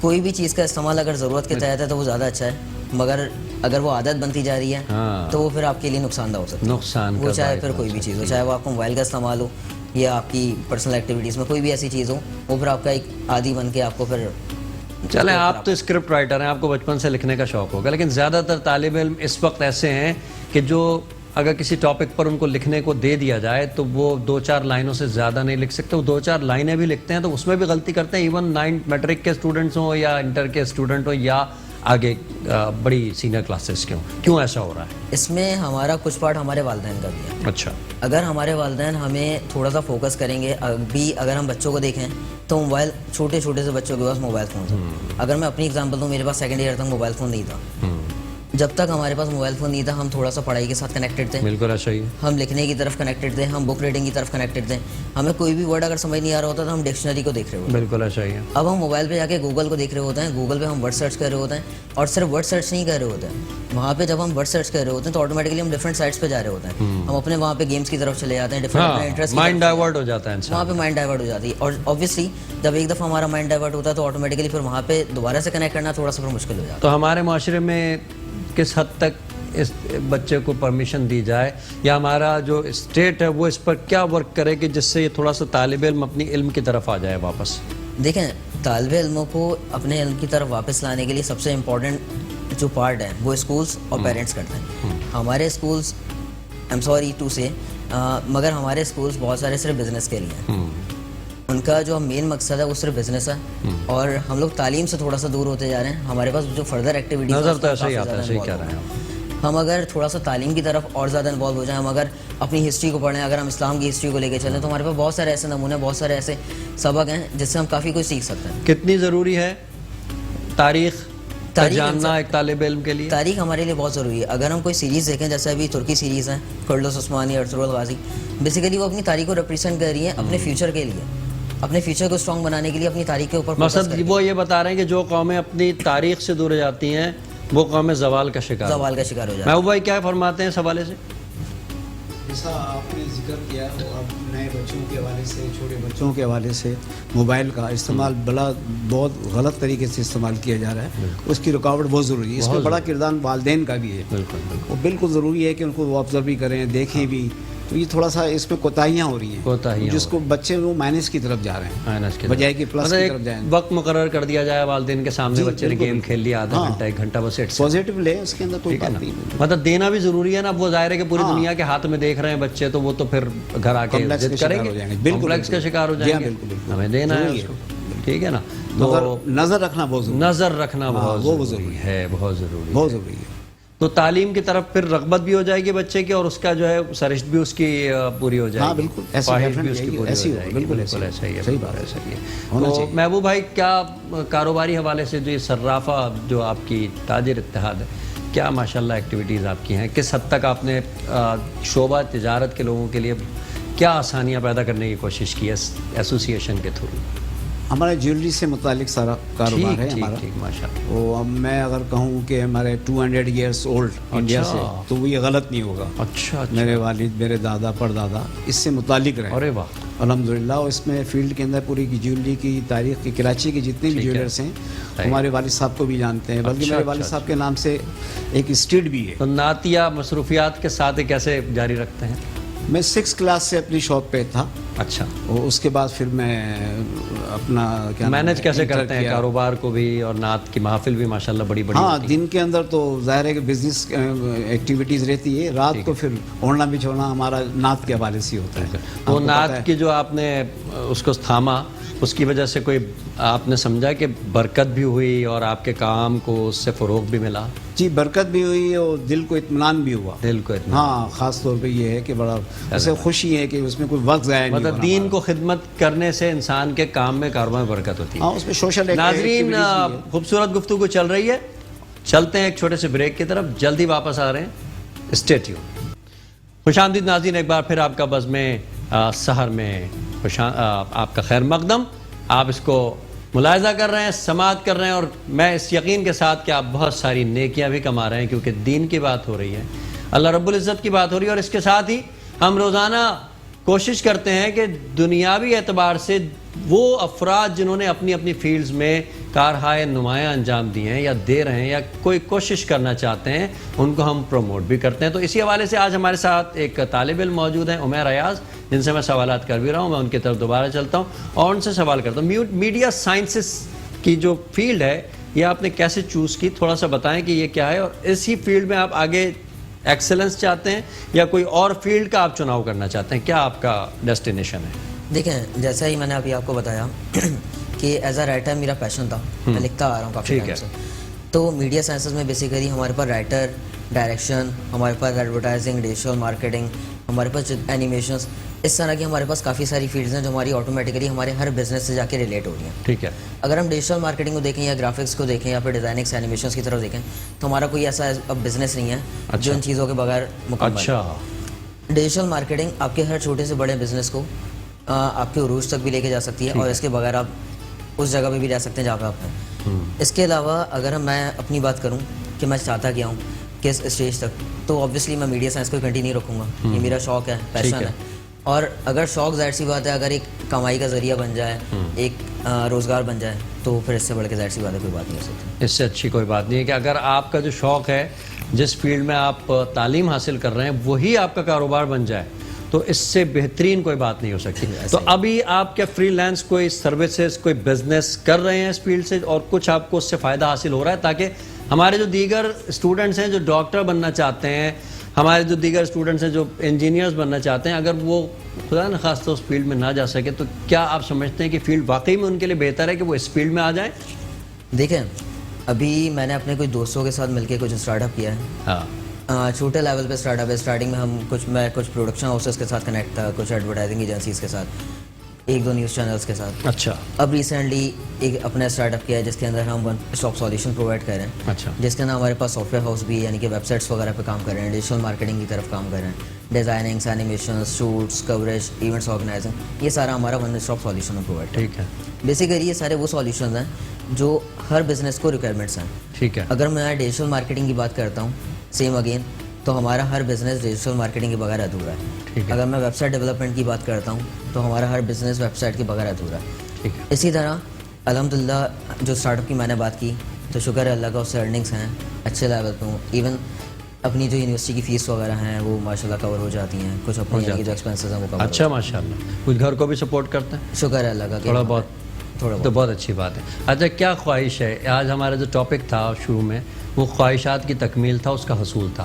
کوئی بھی چیز کا استعمال اگر ضرورت کے تحت ہے تو وہ زیادہ اچھا ہے. مگر اگر وہ عادت بنتی جا رہی ہے تو وہ پھر آپ کے لیے نقصان دہ ہو سکتا ہے. نقصان وہ چاہے پھر کوئی بھی چیز ہو, چاہے وہ آپ کو موبائل کا استعمال ہو یا آپ کی پرسنل ایکٹیویٹیز میں کوئی بھی ایسی چیز ہو, وہ پھر آپ کا ایک عادی بن کے آپ کو پھر. چلیں, آپ تو اسکرپٹ رائٹر ہیں, آپ کو بچپن سے لکھنے کا شوق ہوگا, لیکن زیادہ تر طالب علم اس وقت ایسے ہیں کہ جو اگر کسی ٹاپک پر ان کو لکھنے کو دے دیا جائے تو وہ 2-4 لائنوں سے زیادہ نہیں لکھ سکتے. وہ 2-4 لائنیں بھی لکھتے ہیں تو اس میں بھی غلطی کرتے ہیں. ایون 9 میٹرک کے اسٹوڈنٹس ہوں یا انٹر کے اسٹوڈنٹ ہوں یا آگے بڑی سینئر کلاسز کے ہوں. کیوں ایسا ہو رہا ہے؟ اس میں ہمارا کچھ پارٹ ہمارے والدین کا بھی ہے. اچھا, اگر ہمارے والدین ہمیں تھوڑا سا فوکس کریں گے, ابھی اگر ہم بچوں کو دیکھیں تو موبائل, چھوٹے چھوٹے سے بچوں کے پاس موبائل فون ہے. اگر میں اپنی اگزامپل دوں, میرے پاس 2nd ایئر تک موبائل فون نہیں تھا. جب تک ہمارے پاس موبائل فون نہیں تھا ہم تھوڑا سا پڑھائی کے ساتھ کنیکٹڈ تھے. بالکل ایسا ہی ہے. ہم لکھنے کی طرف کنیکٹڈ تھے, ہم بک ریڈنگ کی طرف کنیکٹڈ تھے. ہمیں کوئی بھی ورڈ اگر سمجھ نہیں آ رہا ہوتا تو ہم ڈکشنری کو دیکھ رہے ہوتے ہیں. بالکل ایسا ہی ہے. اب ہم موبائل پہ جا کے گوگل کو دیکھ رہے ہوتے ہیں, گوگل پہ ہم ورڈ سرچ کر رہے ہوتے ہیں, اور صرف ورڈ سرچ نہیں کر رہے ہوتے ہیں, وہاں پہ جب ہم ورڈ سرچ کر رہے ہوتے ہیں تو آٹومیٹکلی ہم ڈفرنٹ سائٹس پہ جا رہے ہوتے ہیں. ہم اپنے وہاں پہ گیمس کی طرف چلے جاتے ہیں, ڈفرنٹ انٹرسٹ, مائنڈ ڈائیورٹ ہو جاتا ہے وہاں پہ مائنڈ ڈائیورٹ ہو جاتی ہے. اور اوبویسلی جب ایک دفعہ ہمارا مائنڈ ڈائیورٹ ہوتا ہے تو آٹومیٹکلی پھر وہاں پہ دوبارہ سے کنیکٹ کرنا تھوڑا سا پھر مشکل ہو جاتا ہے. تو ہمارے معاشرے میں کس حد تک اس بچے کو پرمیشن دی جائے, یا ہمارا جو اسٹیٹ ہے وہ اس پر کیا ورک کرے کہ جس سے یہ تھوڑا سا طالب علم اپنی علم کی طرف آ جائے واپس؟ دیکھیں, طالب علموں کو اپنے علم کی طرف واپس لانے کے لیے سب سے امپورٹنٹ جو پارٹ ہے وہ اسکولس اور پیرنٹس کرتے ہیں. ہمارے schools, I am sorry to say, مگر ہمارے اسکولس بہت سارے صرف بزنس کے لیے ہیں. ان کا جو مین مقصد ہے وہ صرف بزنس ہے, اور ہم لوگ تعلیم سے تھوڑا سا دور ہوتے جا رہے ہیں. ہمارے پاس جو فردر ایکٹیویٹیز نظر تو ایسا ہی آتا ہے, صحیح کہہ رہے ہیں. ہم اگر تھوڑا سا تعلیم کی طرف اور زیادہ انوالو ہو جائیں, ہم اگر اپنی ہسٹری کو پڑھیں, اگر ہم اسلام کی ہسٹری کو لے کے چلیں, تو ہمارے پاس بہت سارے ایسے نمونے, بہت سارے ایسے سبق ہیں جس سے ہم کافی کچھ سیکھ سکتے ہیں. کتنی ضروری ہے تاریخ جاننا ایک طالب علم کے لیے؟ تاریخ ہمارے لیے بہت ضروری ہے. اگر ہم کوئی سیریز دیکھیں, جیسے ابھی ترکی سیریز ہیں, Firdous Usmani, Ertugrul Ghazi, basically وہ اپنی تاریخ کو ریپرزینٹ کر رہی ہیں اپنے فیوچر کے لیے, اپنے فیوچر کو اسٹرانگ بنانے کے لیے اپنی تاریخ کے اوپر. مقصد وہ یہ بتا رہے ہیں کہ جو قومیں اپنی تاریخ سے دور جاتی ہیں وہ قومیں زوال کا شکار ہو جاتی ہیں. محبوب بھائی کیا فرماتے ہیں اس حوالے سے؟ جیسا آپ نے ذکر کیا, اب نئے بچوں کے حوالے سے, چھوٹے بچوں کے حوالے سے موبائل کا استعمال بہت غلط طریقے سے استعمال کیا جا رہا ہے. اس کی رکاوٹ بہت ضروری ہے. اس میں بڑا کردار والدین کا بھی ہے. وہ بالکل ضروری ہے کہ ان کو وہ آبزرو بھی کریں, دیکھیں بھی. تو یہ تھوڑا سا اس میں کوتاہیاں ہو رہی ہیں, جس کو بچے وہ مائنس کی طرف جا رہے ہیں بجائے کہ پلس کی طرف جائیں. وقت مقرر کر دیا جائے والدین کے سامنے, بچے نے گیم کھیل لیا آدھا گھنٹہ 1 گھنٹہ, بس پازیٹیو لے, اس کے اندر کوئی بات نہیں. مطلب دینا بھی ضروری ہے نا. وہ ظاہر ہے کہ پوری دنیا کے ہاتھ میں دیکھ رہے ہیں بچے, تو وہ تو پھر گھر آ کے ضد کریں گے, کمپلیکس کا شکار ہو جائیں گے. ہمیں دینا ہے اس کو, ٹھیک ہے نا. تو نظر رکھنا بہت ضروری ہے. نظر رکھنا بہت ضروری ہے, بہت ضروری ہے. تو تعلیم کی طرف پھر رغبت بھی ہو جائے گی بچے کی, اور اس کا جو ہے سرشت بھی اس کی پوری ہو جائے گی. بالکل خواہش بھی اس کی پوری ہو جائے گی. بالکل ایسا ہی ہے, صحیح بات ہے, صحیح ہے. تو محبوب بھائی, کیا کاروباری حوالے سے جو یہ صرافہ جو آپ کی تاجر اتحاد ہے, کیا ماشاءاللہ ایکٹیویٹیز آپ کی ہیں؟ کس حد تک آپ نے شعبہ تجارت کے لوگوں کے لیے کیا آسانیاں پیدا کرنے کی کوشش کی ہے ایسوسیشن کے تھرو؟ ہمارے جیولری سے متعلق سارا کاروبار ہے ہمارا. وہ اب میں اگر کہوں کہ ہمارے 200 ایئرس اولڈ انڈیا سے, تو وہ یہ غلط نہیں ہوگا. اچھا. میرے والد, میرے دادا, پردادا اس سے متعلق رہے. ارے واہ, الحمدللہ. اس میں فیلڈ کے اندر پوری کی جیولری کی تاریخ کی, کراچی کے جتنے بھی جیولرس ہیں ہمارے والد صاحب کو بھی جانتے ہیں, بلکہ میرے والد صاحب کے نام سے ایک اسٹریٹ بھی ہے. تو نعتیہ مصروفیات کے ساتھ کیسے جاری رکھتے ہیں؟ میں 6 کلاس سے اپنی شاپ پہ تھا. اچھا, اور اس کے بعد پھر میں اپنا کیا مینج کیسے کرتے ہیں کاروبار کو بھی اور نعت کی محافل بھی ماشاءاللہ بڑی بڑی؟ ہاں, دن کے اندر تو ظاہر ہے کہ بزنس ایکٹیویٹیز رہتی ہے, رات کو پھر اوڑھنا بچھوڑنا ہمارا نعت کے حوالے سے ہوتا ہے. وہ نعت کی جو آپ نے اس کو تھاما, اس کی وجہ سے کوئی آپ نے سمجھا کہ برکت بھی ہوئی اور آپ کے کام کو اس سے فروغ بھی ملا؟ جی, برکت بھی ہوئی اور دل کو اطمینان بھی ہوا. دل کو اطمینان, ہاں, خاص طور پہ یہ ہے کہ بڑا اسے خوشی ہے کہ اس میں کوئی وقت ضائع نہیں. مطلب دین کو خدمت کرنے سے انسان کے کام میں کاروبار میں برکت ہوتی ہے. ہاں, اس میں سوشل. ناظرین, خوبصورت گفتگو چل رہی ہے, چلتے ہیں ایک چھوٹے سے بریک کی طرف, جلدی واپس آ رہے ہیں, اسٹے ٹیون. خوش آمدید ناظرین, ایک بار پھر آپ کا بزم سحر میں آپ کا خیر مقدم. آپ اس کو ملاحظہ کر رہے ہیں, سماعت کر رہے ہیں, اور میں اس یقین کے ساتھ کہ آپ بہت ساری نیکیاں بھی کما رہے ہیں, کیونکہ دین کی بات ہو رہی ہے, اللہ رب العزت کی بات ہو رہی ہے. اور اس کے ساتھ ہی ہم روزانہ کوشش کرتے ہیں کہ دنیاوی اعتبار سے وہ افراد جنہوں نے اپنی اپنی فیلڈز میں کارہائے نمایاں انجام دیے ہیں یا دے رہے ہیں یا کوئی کوشش کرنا چاہتے ہیں, ان کو ہم پروموٹ بھی کرتے ہیں. تو اسی حوالے سے آج ہمارے ساتھ ایک طالب علم موجود ہیں, عمیر ایاز, جن سے میں سوالات کر بھی رہا ہوں. میں ان کی طرف دوبارہ چلتا ہوں اور ان سے سوال کرتا ہوں. میڈیا سائنسز کی جو فیلڈ ہے یہ آپ نے کیسے چوز کی, تھوڑا سا بتائیں کہ یہ کیا ہے, اور اسی فیلڈ میں آپ آگے ایکسلنس چاہتے ہیں یا کوئی اور فیلڈ کا آپ چناؤ کرنا چاہتے ہیں, کیا آپ کا ڈیسٹینیشن ہے؟ دیکھیں, جیسا ہی میں نے ابھی آپ کو بتایا کہ ایز اے رائٹر میرا پیشن تھا, میں لکھتا آ رہا ہوں کافی ٹائم سے. تو میڈیا سائنسز میں بیسیکلی ہمارے پاس رائٹر, ڈائریکشن, ہمارے پاس ایڈورٹائزنگ, ڈیجیٹل مارکیٹنگ, ہمارے پاس اینیمیشنز, اس طرح کی ہمارے پاس کافی ساری فیلڈز ہیں جو ہماری آٹومیٹکلی ہمارے ہر بزنس سے جا کے ریلیٹ ہو رہی ہیں. ٹھیک ہے. اگر ہم ڈیجیٹل مارکیٹنگ کو دیکھیں یا گرافکس کو دیکھیں یا پھر ڈیزائننگس, اینیمیشنز کی طرف دیکھیں, تو ہمارا کوئی ایسا اب بزنس نہیں ہے جو ان چیزوں کے بغیر مکمل. اچھا. ڈیجیٹل مارکیٹنگ آپ کے ہر چھوٹے سے بڑے بزنس کو آپ کے عروج تک بھی لے کے جا سکتی ہے, اور اس کے بغیر آپ اس جگہ پہ بھی رہ سکتے ہیں جہاں پہ آپ ہیں. اس کے علاوہ اگر میں اپنی بات کروں کہ میں چاہتا کیا ہوں کس اسٹیج تک, تو آبویسلی میں میڈیا سائنس کو کنٹینیو رکھوں گا. یہ میرا شوق ہے, پیشن ہے, اور اگر شوق ظاہر سی بات ہے اگر ایک کمائی کا ذریعہ بن جائے, ایک روزگار بن جائے, تو پھر اس سے بڑھ کے ظاہر سی بات ہے کوئی بات نہیں ہو سکتی. اس سے اچھی کوئی بات نہیں ہے کہ اگر آپ کا جو شوق ہے, جس فیلڈ میں آپ تعلیم حاصل کر رہے ہیں, وہی آپ کا کاروبار بن جائے, تو اس سے بہترین کوئی بات نہیں ہو سکتی. تو ابھی آپ کیا فری لانس کوئی سروسز, کوئی بزنس کر رہے ہیں اس فیلڈ سے, اور کچھ آپ کو اس سے فائدہ حاصل ہو رہا ہے, تاکہ ہمارے جو دیگر اسٹوڈنٹس ہیں جو ڈاکٹر بننا چاہتے ہیں, ہمارے جو دیگر اسٹوڈنٹس ہیں جو انجینئرز بننا چاہتے ہیں, اگر وہ خدا نخواستہ اس فیلڈ میں نہ جا سکے, تو کیا آپ سمجھتے ہیں کہ فیلڈ واقعی میں ان کے لیے بہتر ہے کہ وہ اس فیلڈ میں آ جائیں؟ دیکھیں, ابھی میں نے اپنے کچھ دوستوں کے ساتھ مل کے کچھ اسٹارٹ اپ کیا ہے. ہاں, چھوٹے لیول پہ اسٹارٹ اپ ہے. اسٹارٹنگ میں میں کچھ پروڈکشن ہاؤسز کے ساتھ کنیکٹ تھا, کچھ ایڈورٹائزنگ ایجنسیز کے ساتھ, 1-2 نیوز چینلز کے ساتھ. اچھا. اب ریسنٹلی ایک اپنا اسٹارٹ اپ کیا ہے جس کے اندر ہم ون اسٹاپ سولوشن پرووائڈ کر رہے ہیں. اچھا. جس کے اندر ہمارے پاس سافٹ ویئر ہاؤس بھی, یعنی کہ ویب سائٹس وغیرہ پہ کام کر رہے ہیں, ڈیجیٹل مارکیٹنگ کی طرف کام کر رہے ہیں, designings, animations, shoots, coverage, events organizing, یہ سارا ہمارا ون اسٹاپ سولوشن پرووائڈ. ٹھیک ہے. بیسیکلی یہ سارے وہ سولوشنز ہیں جو ہر بزنس کو ریکوائرمنٹس ہیں. ٹھیک ہے. اگر میں ڈیجیٹل مارکیٹنگ کی بات کرتا ہوں, سیم اگین, تو ہمارا ہر بزنس ڈیجیٹل مارکیٹنگ کے بغیر ادھورا ہے. اگر میں ویب سائٹ ڈیولپمنٹ کی بات کرتا ہوں, تو ہمارا ہر بزنس ویب سائٹ کے بغیر ادھورا ہے. اسی طرح الحمدللہ جو اسٹارٹ اپ کی میں نے بات کی, تو شکر ہے اللہ کا, اس سے ارننگس ہیں اچھے لیول پہ ہوں. ایون اپنی جو یونیورسٹی کی فیس وغیرہ ہیں وہ ماشاءاللہ کور ہو جاتی ہیں, کچھ اپنے جو ایکسپینسز ہیں وہ کور. اچھا, ماشاءاللہ. کچھ گھر کو بھی سپورٹ کرتے ہیں؟ شکر ہے اللہ کا, تھوڑا بہت تو بہت اچھی بات ہے. اچھا, کیا خواہش ہے, آج ہمارا جو ٹاپک تھا شروع میں وہ خواہشات کی تکمیل تھا, اس کا حصول تھا.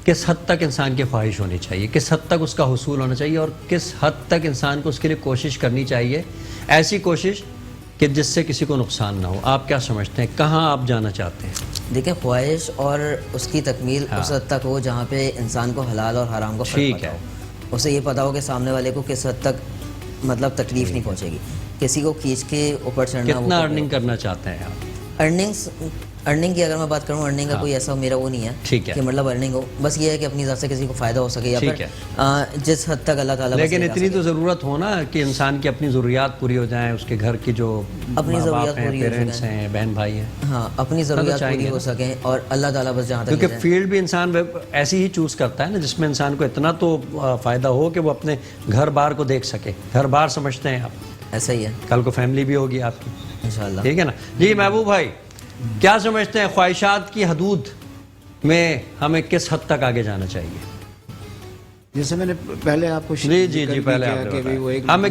کس حد تک انسان کی خواہش ہونی چاہیے, کس حد تک اس کا حصول ہونا چاہیے, اور کس حد تک انسان کو اس کے لیے کوشش کرنی چاہیے, ایسی کوشش کہ جس سے کسی کو نقصان نہ ہو. آپ کیا سمجھتے ہیں, کہاں آپ جانا چاہتے ہیں؟ دیکھیں, خواہش اور اس کی تکمیل اس حد تک ہو جہاں پہ انسان کو حلال اور حرام کو فرق پتہ ہو. اسے یہ پتہ ہو کہ سامنے والے کو کس حد تک مطلب تکلیف نہیں پہنچے گی, کسی کو کھینچ کے اوپر چڑھنا. کتنا ارننگ کرنا چاہتے ہیں آپ؟ ارننگ کی اگر میں بات کروں, ارننگ کا کوئی ایسا میرا وہ نہیں ہے کہ مطلب ارننگ ہو, بس یہ ہے کہ اپنی ذات سے کسی کو فائدہ ہو سکے, یا پھر جس حد تک اللہ تعالیٰ. لیکن اتنی تو ضرورت ہو نا کہ انسان کی اپنی ضروریات پوری ہو جائیں, اس کے گھر کی جو اپنی ضروریات پوری ہو پیرنٹس ہیں, بہن بھائی ہیں, ہاں, اپنی ضروریات پوری ہو سکیں, اور اللہ تعالیٰ بس جہاں تک. کیونکہ فیلڈ بھی انسان ایسی ہی چوز کرتا ہے نا جس میں انسان کو اتنا تو فائدہ ہو کہ وہ اپنے گھر بار کو دیکھ سکے. گھر بار سمجھتے ہیں آپ؟ ایسا ہی ہے, کل کو فیملی بھی ہوگی آپ کی انشاءاللہ. ٹھیک ہے نا جی. محبوب بھائی, کیا سمجھتے ہیں خواہشات کی حدود میں ہمیں کس حد تک آگے جانا چاہیے؟ جیسے میں نے پہلے آپ کو جی پہلے آپ نے بتایا ہمیں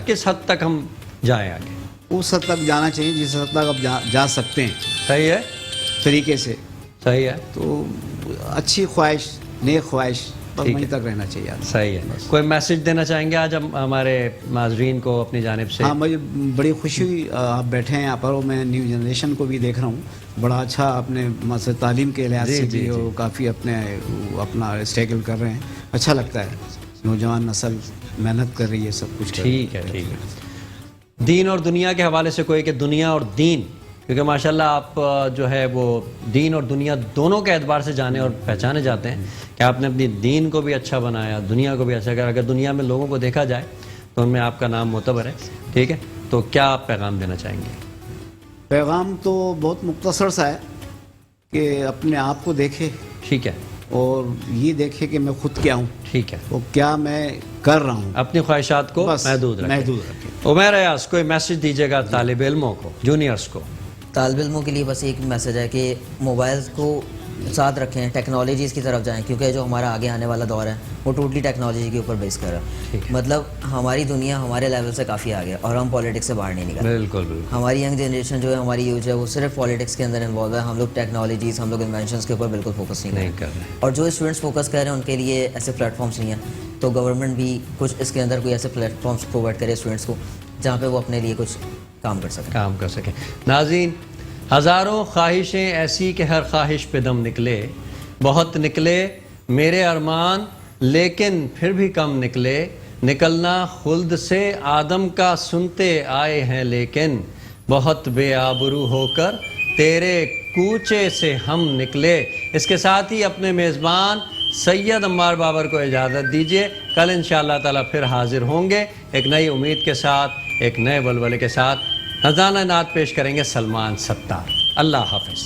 کس حد تک ہم جائیں آگے، اس حد تک جانا چاہیے جس حد تک آپ جا سکتے ہیں صحیح ہے، طریقے سے، صحیح ہے، تو اچھی خواہش، نیک خواہش پر وہیں تک رہنا چاہیے. صحیح ہے. کوئی میسج دینا چاہیں گے آج ہم ہمارے ناظرین کو اپنی جانب سے؟ ہاں مجھے بڑی خوشی ہوئی آپ بیٹھے ہیں یہاں پر، اور میں نیو جنریشن کو بھی دیکھ رہا ہوں، بڑا اچھا اپنے تعلیم کے لحاظ سے بھی وہ کافی اپنا اسٹرگل کر رہے ہیں، اچھا لگتا ہے. نوجوان نسل محنت کر رہی ہے، سب کچھ ٹھیک ہے. دین اور دنیا کے حوالے سے کوئی کہ دنیا اور دین، کیونکہ ماشاءاللہ آپ جو ہے وہ دین اور دنیا دونوں کے اعتبار سے جانے اور پہچانے جاتے ہیں کہ آپ نے اپنی دین کو بھی اچھا بنایا، دنیا کو بھی اچھا کیا. اگر دنیا میں لوگوں کو دیکھا جائے تو ان میں آپ کا نام معتبر ہے. ٹھیک ہے، تو کیا آپ پیغام دینا چاہیں گے؟ پیغام تو بہت مختصر سا ہے کہ اپنے آپ کو دیکھے، ٹھیک ہے، اور یہ دیکھے کہ میں خود کیا ہوں، ٹھیک ہے، وہ کیا میں کر رہا ہوں، اپنی خواہشات کو محدود رکھیں. عمیر ایاز، کوئی میسج دیجیے گا طالب علموں کو، جونیئرز کو؟ طالب علموں کے لیے بس ایک میسج ہے کہ موبائلز کو ساتھ رکھیں، ٹیکنالوجیز کی طرف جائیں، کیونکہ جو ہمارا آگے آنے والا دور ہے وہ ٹوٹلی ٹیکنالوجی کے اوپر بیس کر رہا ہے. مطلب ہماری دنیا ہمارے لیول سے کافی آگے ہے اور ہم پالیٹکس سے باہر نہیں نکل. بالکل. ہماری ینگ جنریشن جو ہے، ہماری یوتھ ہے، وہ صرف پالیٹکس کے اندر انوالو ہے. ہم لوگ ٹیکنالوجیز، ہم لوگ انوینشنس کے اوپر بالکل فوکس نہیں کر رہے. اور جو اسٹوڈنٹس فوکس کر رہے ہیں ان کے لیے ایسے پلیٹ فارمس نہیں ہیں، تو گورنمنٹ بھی کچھ اس کے اندر کوئی ایسے پلیٹ فارمس پرووائڈ کرے اسٹوڈنٹس کو جہاں پہ وہ اپنے لیے کچھ کام کر سکیں. ناظرین، ہزاروں خواہشیں ایسی کہ ہر خواہش پہ دم نکلے، بہت نکلے میرے ارمان لیکن پھر بھی کم نکلے. نکلنا خلد سے آدم کا سنتے آئے ہیں، لیکن بہت بے آبرو ہو کر تیرے کوچے سے ہم نکلے. اس کے ساتھ ہی اپنے میزبان سید عمار بابر کو اجازت دیجیے. کل انشاءاللہ تعالی پھر حاضر ہوں گے ایک نئی امید کے ساتھ، ایک نئے ولولے کے ساتھ. نذرانہ نعت پیش کریں گے سلمان ستار. اللہ حافظ.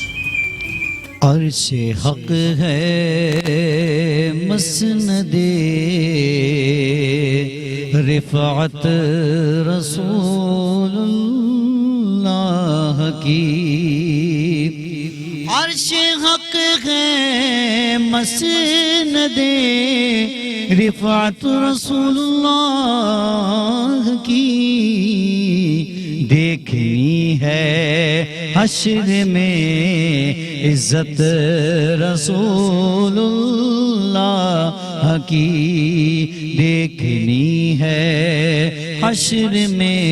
عرش حق ہے مسند رفعت رسول اللہ کی. عرش حق ہے مسند رفعت رسول اللہ کی. دیکھنی ہے حشر میں عزت رسول اللہ کی. دیکھنی ہے حشر میں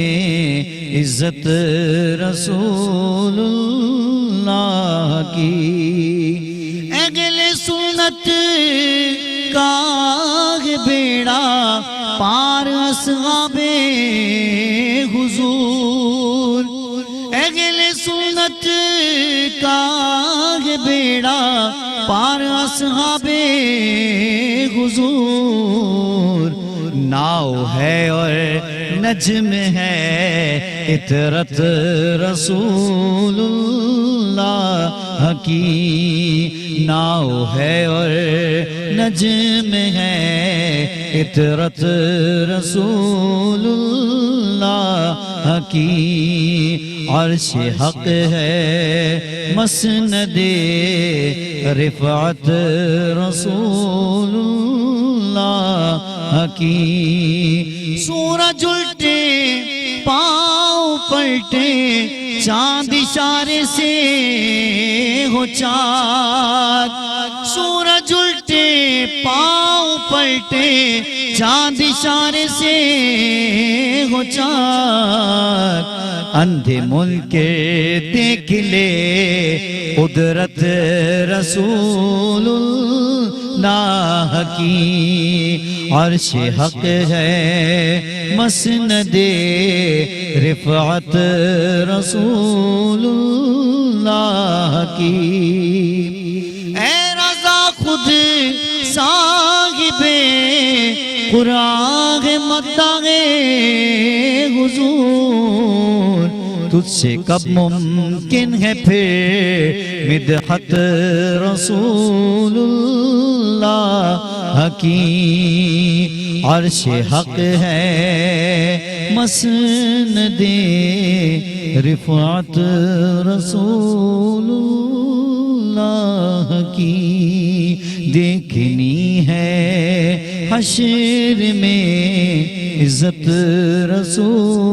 عزت رسول اللہ کی. اہل سنت کا بیڑا پار اصحاب حضور. اہل سنت کا بیڑا پار اصحاب حضور. ناؤ ہے اور نجم ہے عطرت رسول اللہ کی. ناؤ ہے اور نجم ہے عطرت رسول اللہ کی. عرش حق ہے مسند رفعت رسول اللہ کی. سورج الٹے پاؤں پلٹے چاند اشارے سے ہو چاک. سورج الٹے پاؤں پلٹے چاند اشارے سے ہو چاک. اندھے ملک دیکھ لے قدرت رسول اللہ کی. عرش حق ہے مسند رفعت رسول اللہ کی. اے رضا خود صاحب قرآن مداح حضور. تجھ سے کب ممکن ہے پھر مدحت رسول اللہ کی. عرش حق ہے مسند رفعت رسول اللہ کی. دیکھنی ہے حشر میں عزت رسول